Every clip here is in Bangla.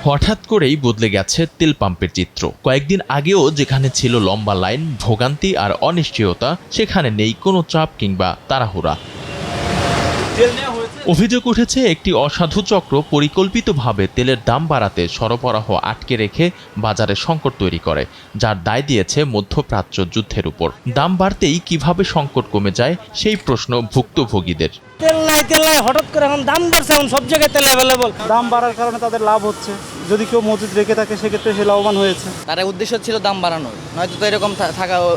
হঠাৎ করেই বদলে গেছে তেল পাম্পের চিত্র। কয়েকদিন আগেও যেখানে ছিল লম্বা লাইন, ভোগান্তি আর অনিশ্চয়তা, সেখানে নেই কোনো চাপ কিংবা তাড়াহুড়া। অভিযোগ উঠেছে একটি অসাধু চক্র পরিকল্পিতভাবে তেলের দাম বাড়াতে সরবরাহ আটকে রেখে বাজারে সংকট তৈরি করে, যার দায় দিয়েছে মধ্যপ্রাচ্য যুদ্ধের উপর। দাম বাড়তেই কিভাবে সংকট কমে যায় সেই প্রশ্ন ভুক্তভোগীদের। তেল নাই হঠাৎ করে এখন দাম বাড়ছে, এখন সব জায়গায় তেল অ্যাভেলেবল। দাম বাড়ার কারণে তাদের লাভ হচ্ছে, যদি কেউ মজুদ রেখে থাকে সেক্ষেত্রে সে লাভবান হয়েছে। তার উদ্দেশ্য ছিল দাম বাড়ানোর, নয়তো তো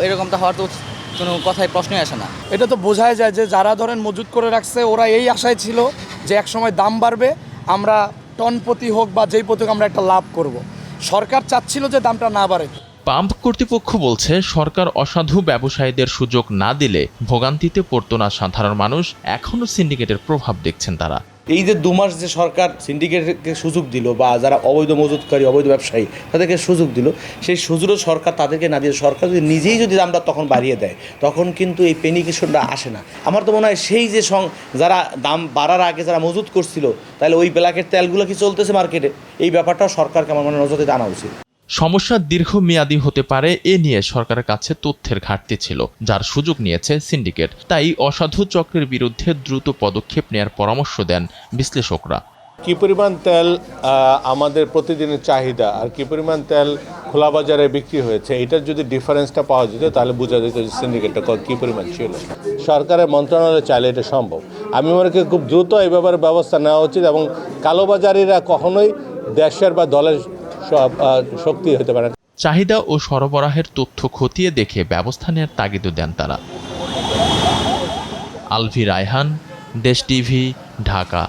এরকমটা হওয়ার তো কোনো কথাই প্রশ্নই আসে না। এটা তো বোঝাই যায় যে যারা ধরেন মজুত করে রাখছে ওরা এই আশায় ছিল যে একসময় দাম বাড়বে, আমরা টন প্রতি হোক বা যেই প্রতি হোক আমরা একটা লাভ করব। সরকার চাচ্ছিল যে দামটা না বাড়ে। পাম্প কর্তৃপক্ষ বলছে সরকার অসাধু ব্যবসায়ীদের সুযোগ না দিলে ভোগান্তিতে পড়তো না সাধারণ মানুষ। এখনও সিন্ডিকেটের প্রভাব দেখছেন তারা। এই যে 2 মাস যে সরকার সিন্ডিকেটকে সুযোগ দিল বা যারা অবৈধ মজুতকারী অবৈধ ব্যবসায়ী তাদেরকে সুযোগ দিল, সেই সুযোগও সরকার তাদেরকে না দিয়ে সরকার যদি নিজেই যদি দামটা তখন বাড়িয়ে দেয় তখন কিন্তু এই পেনিকেশনটা আসে না। আমার তো মনে হয় সেই যে যারা দাম বাড়ার আগে যারা মজুত করছিল, তাহলে ওই ব্ল্যাকের তেলগুলো কি চলতেছে মার্কেটে, এই ব্যাপারটাও সরকারকে আমার মনে হয় নজরে আনা উচিত। সমস্যা দীর্ঘমেয়াদী হতে পারে, এ নিয়ে সরকারের কাছে তথ্যের ঘাটতি ছিল, যার সুযোগ নিয়েছে সিন্ডিকেট। তাই অসাধু চক্রের বিরুদ্ধে দ্রুত পদক্ষেপ নেয়ার পরামর্শ দেন বিশ্লেষকরা। কী পরিমাণ তেল আমাদের প্রতিদিনের চাহিদা আর কী পরিমাণ তেল খোলা বাজারে বিক্রি হয়েছে, এটার যদি ডিফারেন্সটা পাওয়া যেত তাহলে বোঝা যেত যে সিন্ডিকেটটা কী পরিমাণ ছিল। সরকারের মন্ত্রণালয় চাইলে এটা সম্ভব। আমি মনে করি খুব দ্রুত এই ব্যাপারে ব্যবস্থা নেওয়া উচিত এবং কালোবাজারিরা কখনোই দেশের বা দলের শক্তি হতে পারে। চাহিদা ও সরবরাহের তথ্য খতিয়ে দেখে ব্যবস্থা নেওয়ার তাগিদও দেন তারা। আলভি রায়হান, দেশ টিভি, ঢাকা।